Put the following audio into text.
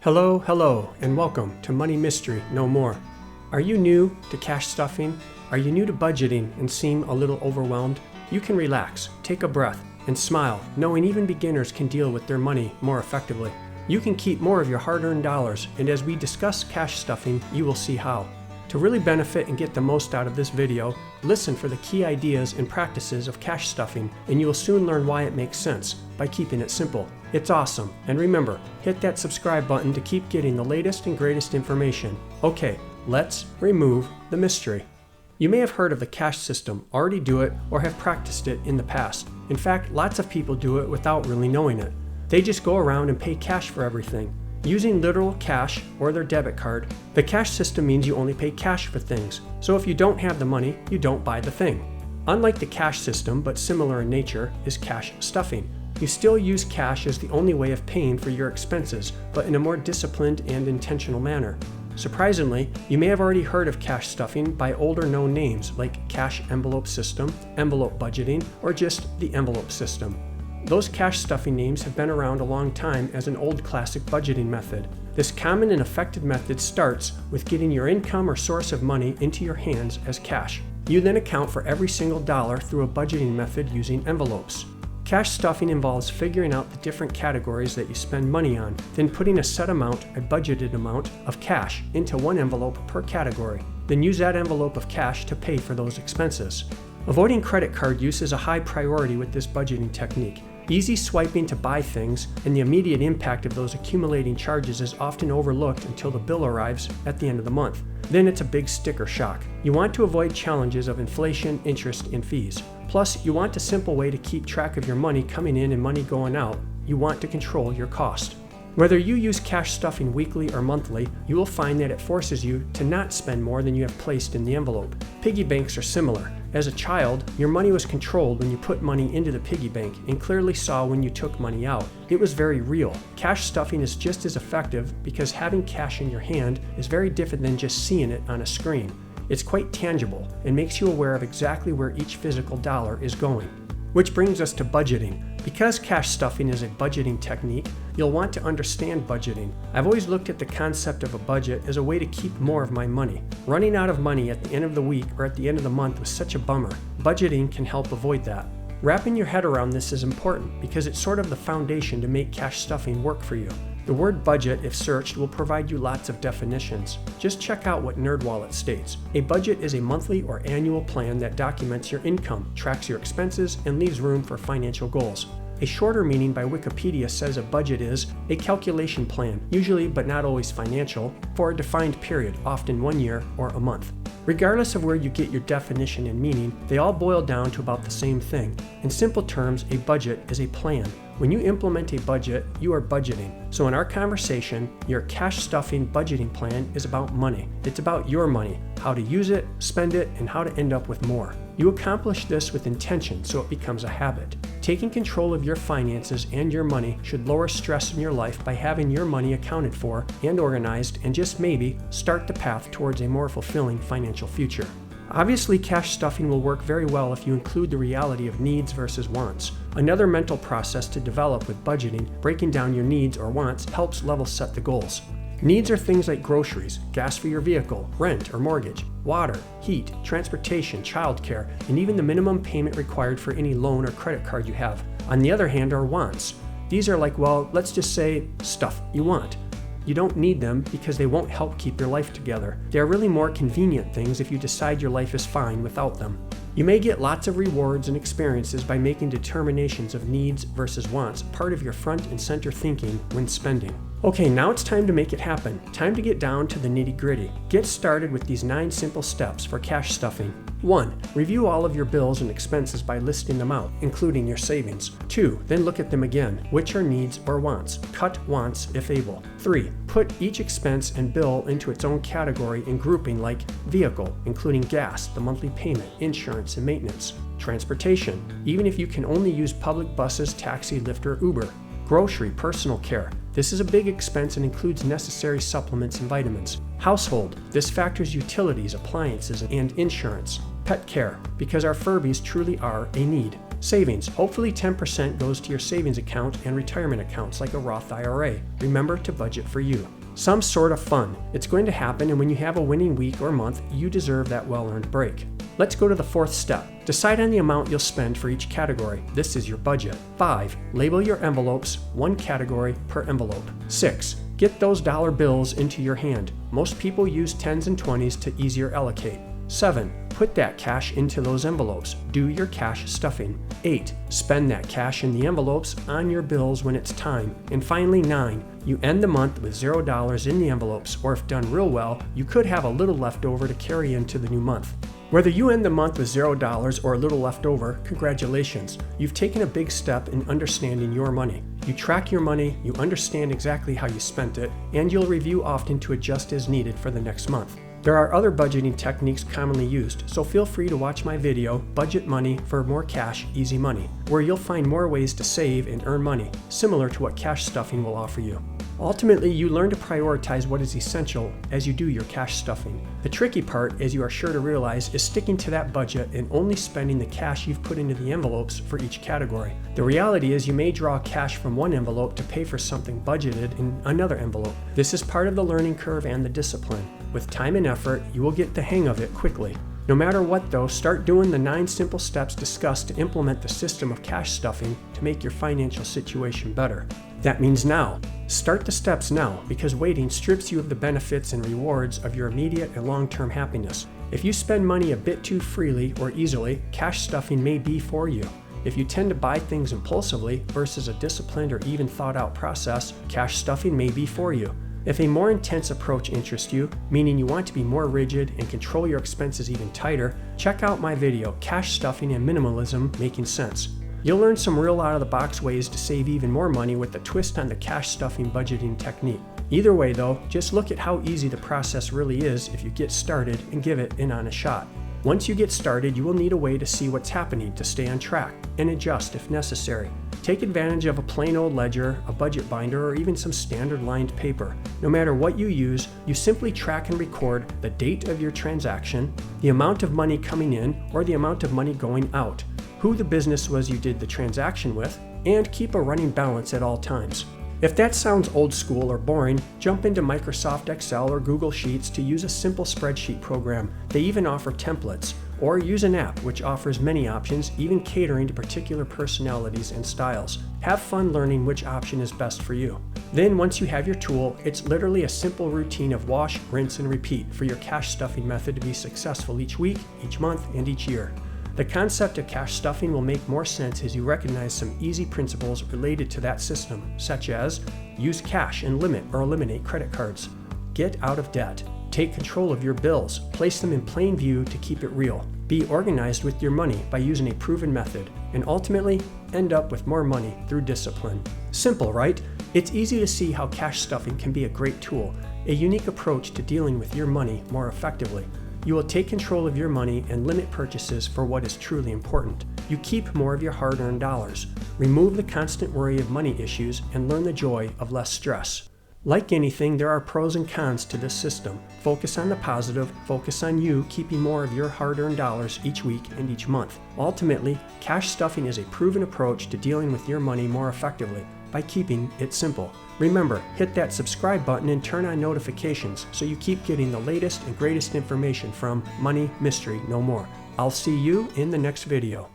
Hello, and welcome to Money Mystery No More. Are you new to cash stuffing? Are you new to budgeting and seem a little overwhelmed? You can relax, take a breath, and smile, knowing even beginners can deal with their money more effectively. You can keep more of your hard-earned dollars, and as we discuss cash stuffing, you will see how. To really benefit and get the most out of this video, listen for the key ideas and practices of cash stuffing, and you will soon learn why it makes sense by keeping it simple. It's awesome, and remember, hit that subscribe button to keep getting the latest and greatest information. Okay, let's remove the mystery. You may have heard of the cash system, already do it, or have practiced it in the past. In fact, lots of people do it without really knowing it. They just go around and pay cash for everything. Using literal cash or their debit card, the cash system means you only pay cash for things. So if you don't have the money, you don't buy the thing. Unlike the cash system, but similar in nature, is cash stuffing. You still use cash as the only way of paying for your expenses, but in a more disciplined and intentional manner. Surprisingly, you may have already heard of cash stuffing by older known names like cash envelope system, envelope budgeting, or just the envelope system. Those cash stuffing names have been around a long time as an old classic budgeting method. This common and effective method starts with getting your income or source of money into your hands as cash. You then account for every single dollar through a budgeting method using envelopes. Cash stuffing involves figuring out the different categories that you spend money on, then putting a set amount, a budgeted amount, of cash into one envelope per category. Then use that envelope of cash to pay for those expenses. Avoiding credit card use is a high priority with this budgeting technique. Easy swiping to buy things and the immediate impact of those accumulating charges is often overlooked until the bill arrives at the end of the month. Then it's a big sticker shock. You want to avoid challenges of inflation, interest, and fees. Plus, you want a simple way to keep track of your money coming in and money going out. You want to control your cost. Whether you use cash stuffing weekly or monthly, you will find that it forces you to not spend more than you have placed in the envelope. Piggy banks are similar. As a child, your money was controlled when you put money into the piggy bank and clearly saw when you took money out. It was very real. Cash stuffing is just as effective because having cash in your hand is very different than just seeing it on a screen. It's quite tangible and makes you aware of exactly where each physical dollar is going. Which brings us to budgeting. Because cash stuffing is a budgeting technique, you'll want to understand budgeting. I've always looked at the concept of a budget as a way to keep more of my money. Running out of money at the end of the week or at the end of the month was such a bummer. Budgeting can help avoid that. Wrapping your head around this is important because it's sort of the foundation to make cash stuffing work for you. The word budget, if searched, will provide you lots of definitions. Just check out what NerdWallet states. A budget is a monthly or annual plan that documents your income, tracks your expenses, and leaves room for financial goals. A shorter meaning by Wikipedia says a budget is a calculation plan, usually but not always financial, for a defined period, often 1 year or a month. Regardless of where you get your definition and meaning, they all boil down to about the same thing. In simple terms, a budget is a plan. When you implement a budget, you are budgeting. So in our conversation, your cash stuffing budgeting plan is about money. It's about your money, how to use it, spend it, and how to end up with more. You accomplish this with intention so it becomes a habit. Taking control of your finances and your money should lower stress in your life by having your money accounted for and organized, and just maybe start the path towards a more fulfilling financial future. Obviously, cash stuffing will work very well if you include the reality of needs versus wants. Another mental process to develop with budgeting, breaking down your needs or wants, helps level set the goals. Needs are things like groceries, gas for your vehicle, rent or mortgage, water, heat, transportation, childcare, and even the minimum payment required for any loan or credit card you have. On the other hand are wants. These are like, well, let's just say stuff you want. You don't need them because they won't help keep your life together. They are really more convenient things if you decide your life is fine without them. You may get lots of rewards and experiences by making determinations of needs versus wants part of your front and center thinking when spending. Okay, now it's time to make it happen. Time to get down to the nitty-gritty. Get started with these 9 simple steps for cash stuffing. 1. Review all of your bills and expenses by listing them out, including your savings. 2. Then look at them again. Which are needs or wants? Cut wants if able. 3. Put each expense and bill into its own category and grouping like vehicle, including gas, the monthly payment, insurance, and maintenance. Transportation, even if you can only use public buses, taxi, Lyft, or Uber. Grocery, personal care. This is a big expense and includes necessary supplements and vitamins. Household. This factors utilities, appliances, and insurance. Pet care, because our Furbies truly are a need. Savings. Hopefully 10% goes to your savings account and retirement accounts like a Roth IRA. Remember to budget for you. Some sort of fun. It's going to happen, and when you have a winning week or month, you deserve that well-earned break. Let's go to the fourth step. Decide on the amount you'll spend for each category. This is your budget. 5. Label your envelopes, one category per envelope. 6. Get those dollar bills into your hand. Most people use 10s and 20s to easier allocate. 7. Put that cash into those envelopes. Do your cash stuffing. 8. Spend that cash in the envelopes on your bills when it's time. And finally, 9. You end the month with $0 in the envelopes, or if done real well, you could have a little left over to carry into the new month. Whether you end the month with $0 or a little left over, congratulations. You've taken a big step in understanding your money. You track your money, you understand exactly how you spent it, and you'll review often to adjust as needed for the next month. There are other budgeting techniques commonly used, so feel free to watch my video, Budget Money for More Cash, Easy Money, where you'll find more ways to save and earn money, similar to what cash stuffing will offer you. Ultimately, you learn to prioritize what is essential as you do your cash stuffing. The tricky part, as you are sure to realize, is sticking to that budget and only spending the cash you've put into the envelopes for each category. The reality is you may draw cash from one envelope to pay for something budgeted in another envelope. This is part of the learning curve and the discipline. With time and effort, you will get the hang of it quickly. No matter what though, start doing the 9 simple steps discussed to implement the system of cash stuffing to make your financial situation better. That means now. Start the steps now, because waiting strips you of the benefits and rewards of your immediate and long-term happiness. If you spend money a bit too freely or easily, cash stuffing may be for you. If you tend to buy things impulsively versus a disciplined or even thought-out process, cash stuffing may be for you. If a more intense approach interests you, meaning you want to be more rigid and control your expenses even tighter, check out my video, Cash Stuffing and Minimalism Making Sense. You'll learn some real out-of-the-box ways to save even more money with a twist on the cash stuffing budgeting technique. Either way though, just look at how easy the process really is if you get started and give it an honest shot. Once you get started, you will need a way to see what's happening to stay on track and adjust if necessary. Take advantage of a plain old ledger, a budget binder, or even some standard lined paper. No matter what you use, you simply track and record the date of your transaction, the amount of money coming in or the amount of money going out, who the business was you did the transaction with, and keep a running balance at all times. If that sounds old school or boring, jump into Microsoft Excel or Google Sheets to use a simple spreadsheet program. They even offer templates. Or use an app which offers many options, even catering to particular personalities and styles. Have fun learning which option is best for you. Then once you have your tool, it's literally a simple routine of wash, rinse, and repeat for your cash stuffing method to be successful each week, each month, and each year. The concept of cash stuffing will make more sense as you recognize some easy principles related to that system, such as use cash and limit or eliminate credit cards. Get out of debt. Take control of your bills. Place them in plain view to keep it real. Be organized with your money by using a proven method, and ultimately end up with more money through discipline. Simple, right? It's easy to see how cash stuffing can be a great tool, a unique approach to dealing with your money more effectively. You will take control of your money and limit purchases for what is truly important. You keep more of your hard-earned dollars. Remove the constant worry of money issues and learn the joy of less stress. Like anything, there are pros and cons to this system. Focus on the positive, focus on you keeping more of your hard-earned dollars each week and each month. Ultimately, cash stuffing is a proven approach to dealing with your money more effectively by keeping it simple. Remember, hit that subscribe button and turn on notifications so you keep getting the latest and greatest information from Money Mystery No More. I'll see you in the next video.